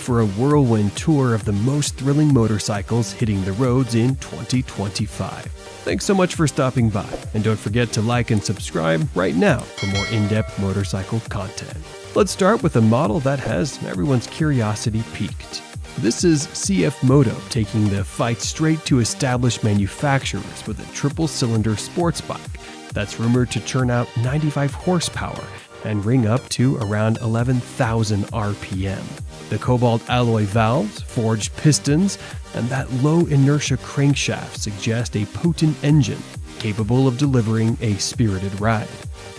for a whirlwind tour of the most thrilling motorcycles hitting the roads in 2025. Thanks so much for stopping by, and don't forget to like and subscribe right now for more in-depth motorcycle content. Let's start with a model that has everyone's curiosity piqued. This is CFMoto taking the fight straight to established manufacturers with a triple-cylinder sports bike that's rumored to churn out 95 horsepower and ring up to around 11,000 RPM. The cobalt alloy valves, forged pistons, and that low inertia crankshaft suggest a potent engine capable of delivering a spirited ride.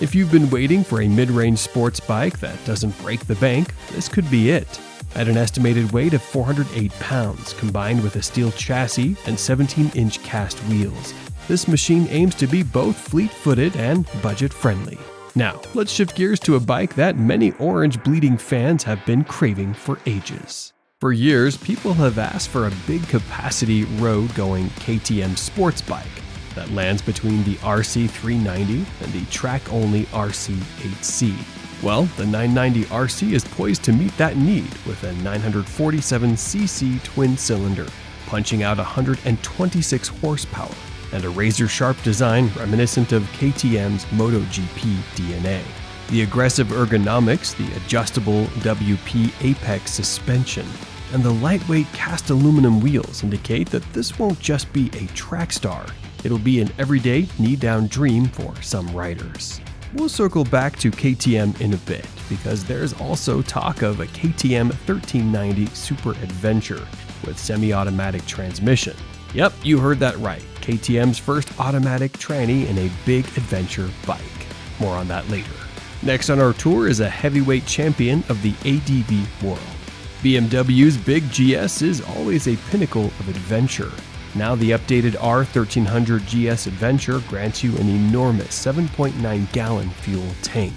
If you've been waiting for a mid-range sports bike that doesn't break the bank, this could be it. At an estimated weight of 408 pounds, combined with a steel chassis and 17-inch cast wheels, this machine aims to be both fleet-footed and budget-friendly. Now, let's shift gears to a bike that many orange bleeding fans have been craving for ages. For years, people have asked for a big-capacity road-going KTM sports bike that lands between the RC390 and the track-only RC8C. Well, the 990 RC is poised to meet that need with a 947cc twin-cylinder, punching out 126 horsepower, and a razor-sharp design reminiscent of KTM's MotoGP DNA. The aggressive ergonomics, the adjustable WP Apex suspension, and the lightweight cast aluminum wheels indicate that this won't just be a track star, it'll be an everyday knee-down dream for some riders. We'll circle back to KTM in a bit, because there's also talk of a KTM 1390 Super Adventure with semi-automatic transmission. Yep, you heard that right. KTM's first automatic tranny in a big adventure bike. More on that later. Next on our tour is a heavyweight champion of the ADV world. BMW's Big GS is always a pinnacle of adventure. Now the updated R1300 GS Adventure grants you an enormous 7.9-gallon fuel tank,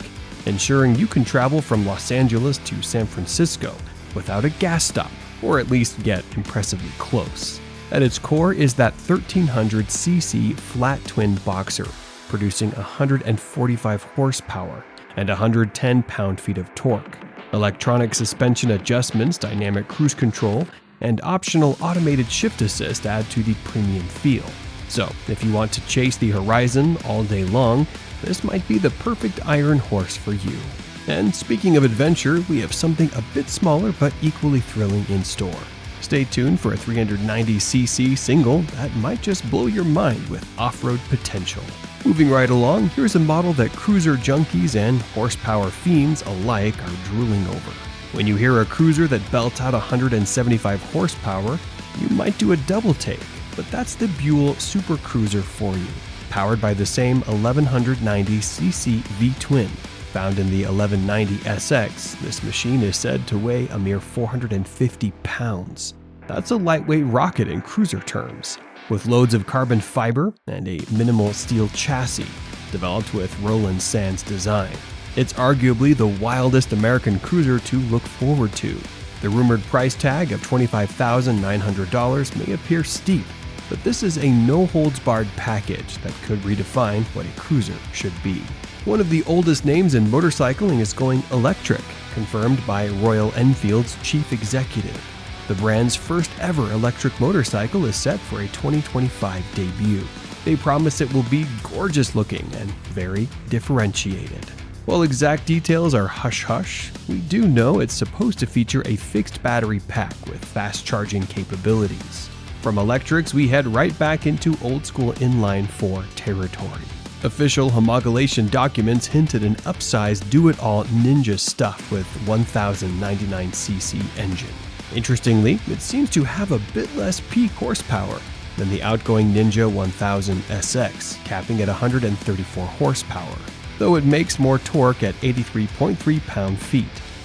ensuring you can travel from Los Angeles to San Francisco without a gas stop, or at least get impressively close. At its core is that 1300cc flat twin boxer, producing 145 horsepower and 110 pound-feet of torque. Electronic suspension adjustments, dynamic cruise control, and optional automated shift assist add to the premium feel. So, if you want to chase the horizon all day long, this might be the perfect iron horse for you. And speaking of adventure, we have something a bit smaller but equally thrilling in store. Stay tuned for a 390cc single that might just blow your mind with off-road potential. Moving right along, here's a model that cruiser junkies and horsepower fiends alike are drooling over. When you hear a cruiser that belts out 175 horsepower, you might do a double take, but that's the Buell Super Cruiser for you. Powered by the same 1190cc V-twin. Found in the 1190 SX, this machine is said to weigh a mere 450 pounds. That's a lightweight rocket in cruiser terms, with loads of carbon fiber and a minimal steel chassis, developed with Roland Sands design. It's arguably the wildest American cruiser to look forward to. The rumored price tag of $25,900 may appear steep, but this is a no-holds-barred package that could redefine what a cruiser should be. One of the oldest names in motorcycling is going electric, confirmed by Royal Enfield's chief executive. The brand's first ever electric motorcycle is set for a 2025 debut. They promise it will be gorgeous looking and very differentiated. While exact details are hush-hush, we do know it's supposed to feature a fixed battery pack with fast charging capabilities. From electrics, we head right back into old-school inline-4 territory. Official homologation documents hinted an upsized do-it-all Ninja stuff with 1099cc engine. Interestingly, it seems to have a bit less peak horsepower than the outgoing Ninja 1000 SX, capping at 134 horsepower, though it makes more torque at 83.3 pound-feet.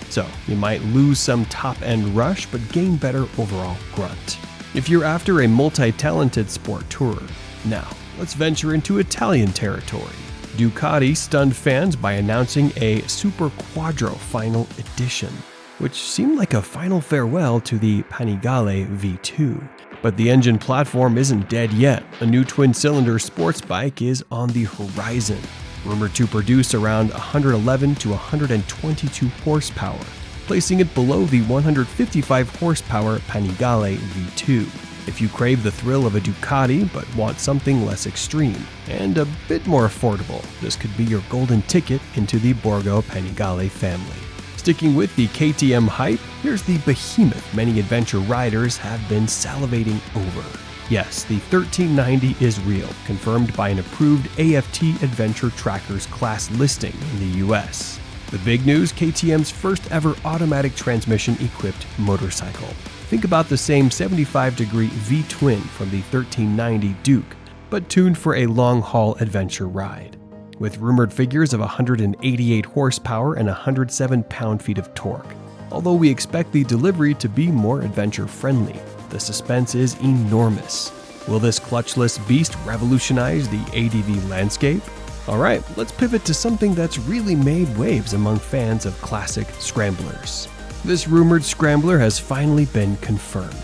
So you might lose some top-end rush but gain better overall grunt. If you're after a multi-talented sport tourer, now let's venture into Italian territory. Ducati stunned fans by announcing a Super Quattro Final Edition, which seemed like a final farewell to the Panigale V2. But the engine platform isn't dead yet. A new twin-cylinder sports bike is on the horizon, rumored to produce around 111 to 122 horsepower placing it below the 155 horsepower Panigale V2. If you crave the thrill of a Ducati but want something less extreme and a bit more affordable, this could be your golden ticket into the Borgo Panigale family. Sticking with the KTM hype, here's the behemoth many adventure riders have been salivating over. Yes, the 1390 is real, confirmed by an approved AFT Adventure Trackers class listing in the US. The big news, KTM's first ever automatic transmission-equipped motorcycle. Think about the same 75-degree V-twin from the 1390 Duke, but tuned for a long-haul adventure ride. With rumored figures of 188 horsepower and 107 pound-feet of torque. Although we expect the delivery to be more adventure-friendly, the suspense is enormous. Will this clutchless beast revolutionize the ADV landscape? Alright, let's pivot to something that's really made waves among fans of classic scramblers. This rumored scrambler has finally been confirmed.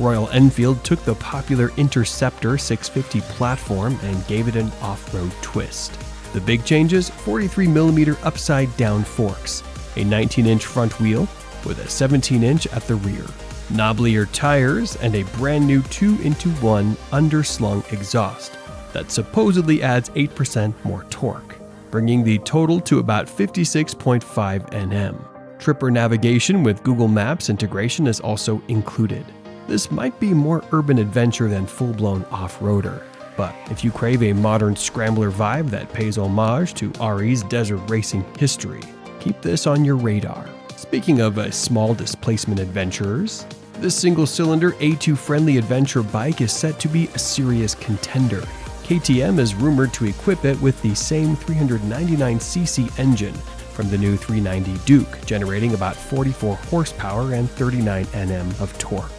Royal Enfield took the popular Interceptor 650 platform and gave it an off-road twist. The big changes: 43mm upside-down forks, a 19-inch front wheel with a 17-inch at the rear, knobblier tires, and a brand new 2-in-1 underslung exhaust that supposedly adds 8% more torque, bringing the total to about 56.5 Nm. Tripper navigation with Google Maps integration is also included. This might be more urban adventure than full-blown off-roader, but if you crave a modern scrambler vibe that pays homage to RE's desert racing history, keep this on your radar. Speaking of small displacement adventurers, this single-cylinder A2-friendly adventure bike is set to be a serious contender. KTM is rumored to equip it with the same 399cc engine from the new 390 Duke, generating about 44 horsepower and 39 Nm of torque.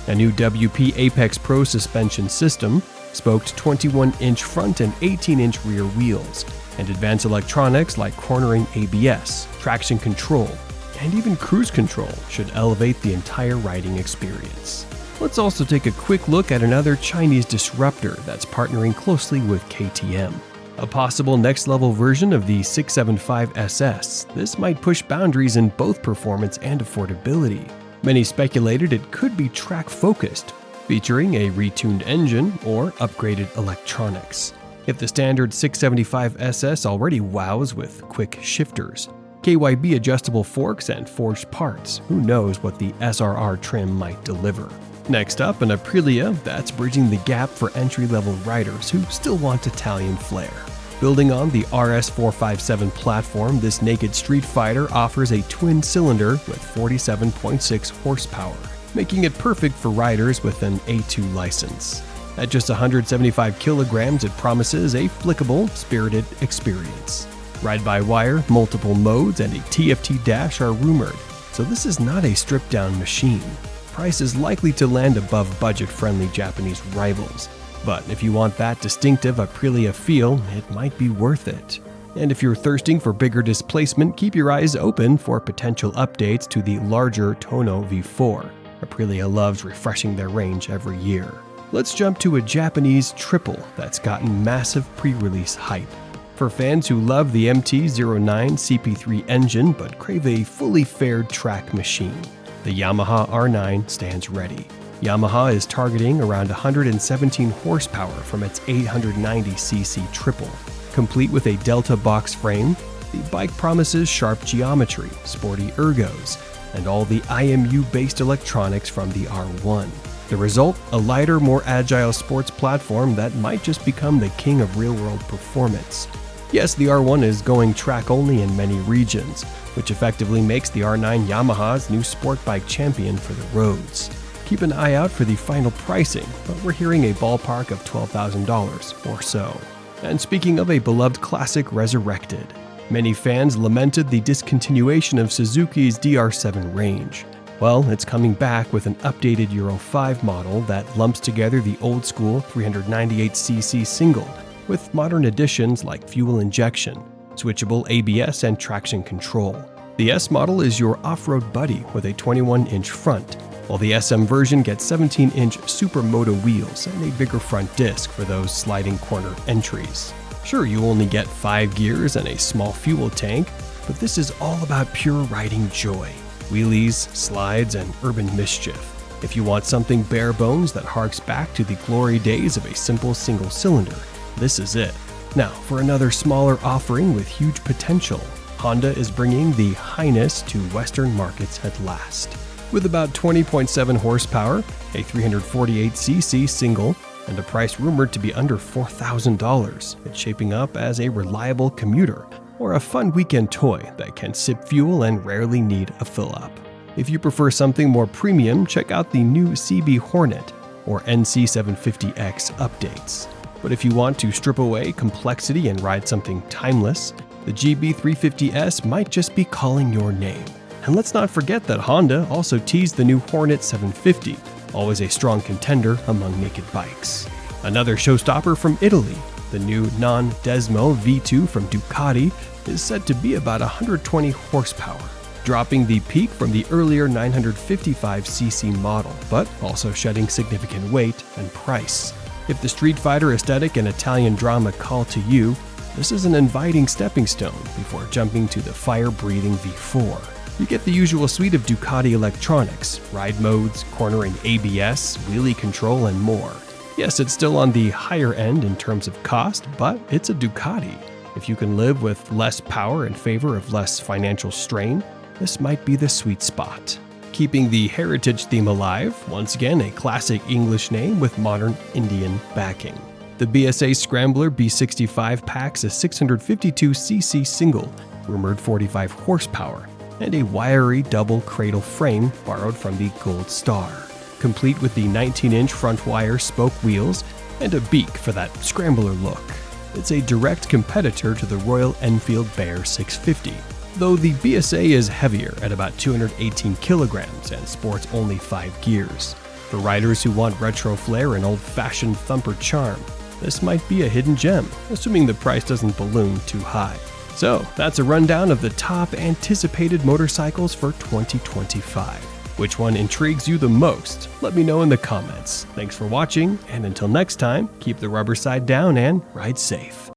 A new WP Apex Pro suspension system, spoked 21-inch front and 18-inch rear wheels, and advanced electronics like cornering ABS, traction control, and even cruise control should elevate the entire riding experience. Let's also take a quick look at another Chinese disruptor that's partnering closely with KTM. A possible next-level version of the 675 SS, this might push boundaries in both performance and affordability. Many speculated it could be track-focused, featuring a retuned engine or upgraded electronics. If the standard 675 SS already wows with quick shifters, KYB adjustable forks, and forged parts, who knows what the SRR trim might deliver. Next up, an Aprilia that's bridging the gap for entry-level riders who still want Italian flair. Building on the RS457 platform, this naked Streetfighter offers a twin-cylinder with 47.6 horsepower, making it perfect for riders with an A2 license. At just 175 kilograms, it promises a flickable, spirited experience. Ride-by-wire, multiple modes, and a TFT dash are rumored, so this is not a stripped-down machine. Price is likely to land above budget-friendly Japanese rivals, but if you want that distinctive Aprilia feel, it might be worth it. And if you're thirsting for bigger displacement, keep your eyes open for potential updates to the larger Tuono V4. Aprilia loves refreshing their range every year. Let's jump to a Japanese triple that's gotten massive pre-release hype. For fans who love the MT-09 CP3 engine but crave a fully fared track machine, the Yamaha R9 stands ready. Yamaha is targeting around 117 horsepower from its 890cc triple. Complete with a Delta box frame, the bike promises sharp geometry, sporty ergos, and all the IMU-based electronics from the R1. The result? A lighter, more agile sports platform that might just become the king of real-world performance. Yes, the R1 is going track only in many regions, which effectively makes the R9 Yamaha's new sport bike champion for the roads. Keep an eye out for the final pricing, but we're hearing a ballpark of $12,000 or so. And speaking of a beloved classic resurrected, many fans lamented the discontinuation of Suzuki's DR7 range. Well, it's coming back with an updated Euro 5 model that lumps together the old-school 398cc single with modern additions like fuel injection, switchable ABS, and traction control. The S model is your off-road buddy with a 21-inch front, while the SM version gets 17-inch Supermoto wheels and a bigger front disc for those sliding corner entries. Sure, you only get 5 gears and a small fuel tank, but this is all about pure riding joy. wheelies, slides, and urban mischief. If you want something bare bones that harks back to the glory days of a simple single cylinder, this is it. Now, for another smaller offering with huge potential, Honda is bringing the Highness to Western markets at last. With about 20.7 horsepower, a 348cc single, and a price rumored to be under $4,000, it's shaping up as a reliable commuter or a fun weekend toy that can sip fuel and rarely need a fill-up. If you prefer something more premium, check out the new CB Hornet or NC750X updates. But if you want to strip away complexity and ride something timeless, the GB350S might just be calling your name. And let's not forget that Honda also teased the new Hornet 750, always a strong contender among naked bikes. Another showstopper from Italy, the new Non-Desmo V2 from Ducati, is said to be about 120 horsepower, dropping the peak from the earlier 955cc model, but also shedding significant weight and price. If the Streetfighter aesthetic and Italian drama call to you, this is an inviting stepping stone before jumping to the fire-breathing V4. You get the usual suite of Ducati electronics, ride modes, cornering ABS, wheelie control, and more. Yes, it's still on the higher end in terms of cost, but it's a Ducati. If you can live with less power in favor of less financial strain, this might be the sweet spot. Keeping the heritage theme alive, once again a classic English name with modern Indian backing. The BSA Scrambler B65 packs a 652cc single, rumored 45 horsepower, and a wiry double cradle frame borrowed from the Gold Star, complete with the 19-inch front wire spoke wheels and a beak for that scrambler look. It's a direct competitor to the Royal Enfield Bear 650. Though the BSA is heavier at about 218 kilograms and sports only 5 gears. For riders who want retro flair and old-fashioned thumper charm, this might be a hidden gem, assuming the price doesn't balloon too high. So, that's a rundown of the top anticipated motorcycles for 2025. Which one intrigues you the most? Let me know in the comments. Thanks for watching, and until next time, keep the rubber side down and ride safe.